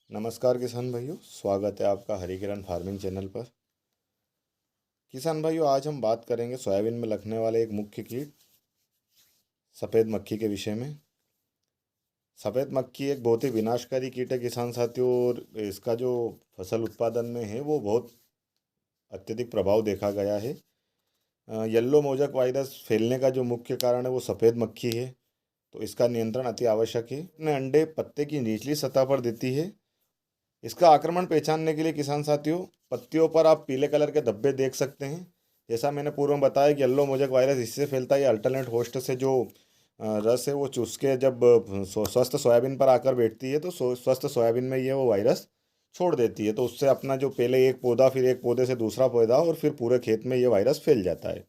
नमस्कार किसान भाइयों, स्वागत है आपका हरी किरण फार्मिंग चैनल पर। किसान भाइयों, आज हम बात करेंगे सोयाबीन में लगने वाले एक मुख्य कीट सफ़ेद मक्खी के विषय में। सफ़ेद मक्खी एक बहुत ही विनाशकारी कीट है किसान साथियों, और इसका जो फसल उत्पादन में है वो बहुत अत्यधिक प्रभाव देखा गया है। येल्लो मोजक वायरस फैलने का जो मुख्य कारण है वो सफ़ेद मक्खी है, तो इसका नियंत्रण अति आवश्यक है। अपने अंडे पत्ते की निचली सतह पर देती है। इसका आक्रमण पहचानने के लिए किसान साथियों, पत्तियों पर आप पीले कलर के धब्बे देख सकते हैं। जैसा मैंने पूर्व में बताया कि येल्लो मोजेक वायरस इससे फैलता है। अल्टरनेट होस्ट से जो रस है वो चूस के जब स्वस्थ सोयाबीन पर आकर बैठती है तो स्वस्थ सोयाबीन में ये वो वायरस छोड़ देती है, तो उससे अपना जो पहले एक पौधा, फिर एक पौधे से दूसरा पौधा, और फिर पूरे खेत में ये वायरस फैल जाता है।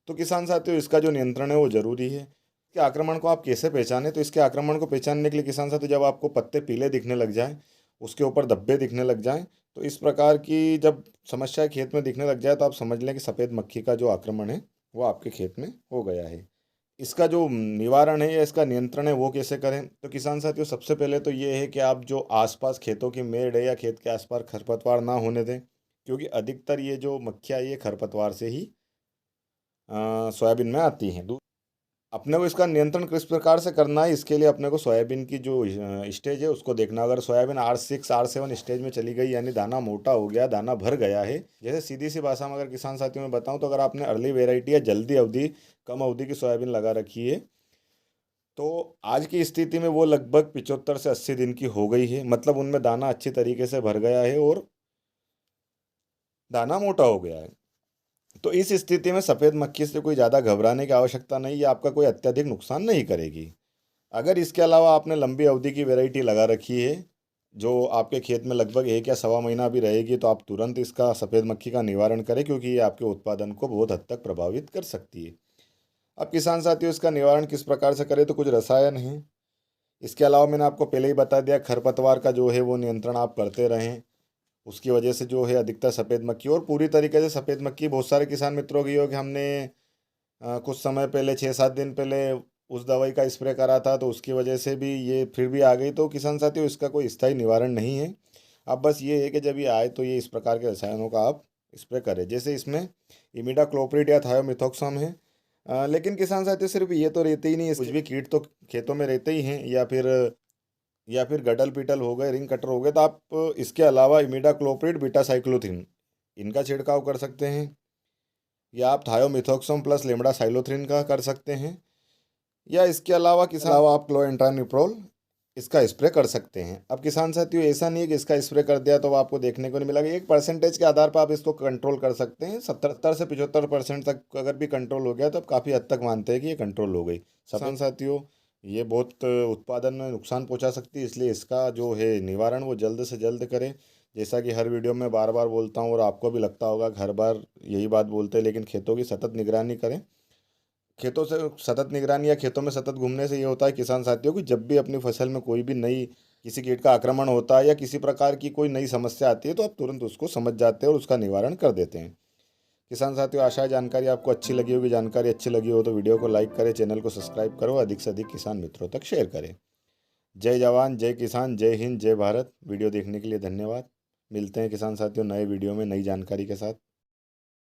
तो किसान साथियों, इसका जो नियंत्रण है वो जरूरी है। इसके आक्रमण को आप कैसे पहचानें? तो इसके आक्रमण को पहचानने के लिए किसान साथियों, जब आपको पत्ते पीले दिखने लग जाएं, उसके ऊपर धब्बे दिखने लग जाएं, तो इस प्रकार की जब समस्या खेत में दिखने लग जाए तो आप समझ लें कि सफ़ेद मक्खी का जो आक्रमण है वो आपके खेत में हो गया है। इसका जो निवारण है या इसका नियंत्रण है वो कैसे करें? तो किसान साथियों, सबसे पहले तो ये है कि आप जो आसपास खेतों की मेड़ है या खेत के आसपास खरपतवार ना होने दें, क्योंकि अधिकतर ये जो मक्खियाँ ये खरपतवार से ही सोयाबीन में आती हैं। अपने को इसका नियंत्रण किस प्रकार से करना है, इसके लिए अपने को सोयाबीन की जो स्टेज है उसको देखना। अगर सोयाबीन R6 R7 स्टेज में चली गई, यानी दाना मोटा हो गया, दाना भर गया है, जैसे सीधी सी भाषा में अगर किसान साथियों में बताऊं, तो अगर आपने अर्ली वेराइटी या जल्दी अवधि, कम अवधि की सोयाबीन लगा रखी है, तो आज की स्थिति में वो लगभग 75 से 80 दिन की हो गई है। मतलब उनमें दाना अच्छी तरीके से भर गया है और दाना मोटा हो गया है। तो इस स्थिति में सफ़ेद मक्खी से कोई ज़्यादा घबराने की आवश्यकता नहीं है, आपका कोई अत्यधिक नुकसान नहीं करेगी। अगर इसके अलावा आपने लंबी अवधि की वैरायटी लगा रखी है जो आपके खेत में लगभग 1 या सवा महीना भी रहेगी, तो आप तुरंत इसका सफ़ेद मक्खी का निवारण करें, क्योंकि ये आपके उत्पादन को बहुत हद तक प्रभावित कर सकती है। अब किसान साथियों, इसका निवारण किस प्रकार से करें? तो कुछ रसायन हैं। इसके अलावा मैंने आपको पहले ही बता दिया, खरपतवार का जो है वो नियंत्रण आप करते रहें। उसकी वजह से जो है अधिकतर सफ़ेद मक्खी, और पूरी तरीके से सफ़ेद मक्खी बहुत सारे किसान मित्रों की हो कि हमने कुछ समय पहले 6-7 दिन पहले उस दवाई का स्प्रे करा था, तो उसकी वजह से भी ये फिर भी आ गई। तो किसान साथियों, इसका कोई स्थायी निवारण नहीं है। अब बस ये है कि जब ये आए तो ये इस प्रकार के रसायनों का आप स्प्रे करें, जैसे इसमें इमिडाक्लोप्रिड या थायोमिथोक्सम है। लेकिन किसान साथियों, सिर्फ ये तो रहते ही नहीं है, कुछ भी कीट तो खेतों में रहते ही हैं, या फिर गडल पीटल हो गए, रिंग कटर हो गए, तो आप इसके अलावा इमिडाक्लोप्रिड, बीटासाइक्लोथ्रिन, इनका छिड़काव कर सकते हैं। या आप थायोमिथोक्सम प्लस लेमडा साइलोथ्रिन का कर सकते हैं। या इसके अलावा आप क्लोएंट्रानिप्रोल इसका स्प्रे कर सकते हैं। अब किसान साथियों, ऐसा नहीं है कि इसका स्प्रे कर दिया तो आपको देखने को नहीं मिलेगा। एक परसेंटेज के आधार पर आप इसको कंट्रोल कर सकते हैं। 70 से 75% तक अगर भी कंट्रोल हो गया तो आप काफ़ी हद तक मानते हैं कि ये कंट्रोल हो गई। किसान साथियों, ये बहुत उत्पादन में नुकसान पहुंचा सकती है, इसलिए इसका जो है निवारण वो जल्द से जल्द करें। जैसा कि हर वीडियो में बार बार बोलता हूँ, और आपको भी लगता होगा हर बार यही बात बोलते हैं, लेकिन खेतों की सतत निगरानी करें। खेतों से सतत निगरानी या खेतों में सतत घूमने से ये होता है किसान साथियों कि जब भी अपनी फसल में कोई भी नई किसी कीट का आक्रमण होता है या किसी प्रकार की कोई नई समस्या आती है, तो आप तुरंत उसको समझ जाते हैं और उसका निवारण कर देते हैं। किसान साथियों, आशा है जानकारी आपको अच्छी लगी होगी। जानकारी अच्छी लगी हो तो वीडियो को लाइक करें, चैनल को सब्सक्राइब करो, अधिक से अधिक किसान मित्रों तक शेयर करें। जय जवान, जय किसान, जय हिंद, जय भारत। वीडियो देखने के लिए धन्यवाद। मिलते हैं किसान साथियों नए वीडियो में नई जानकारी के साथ।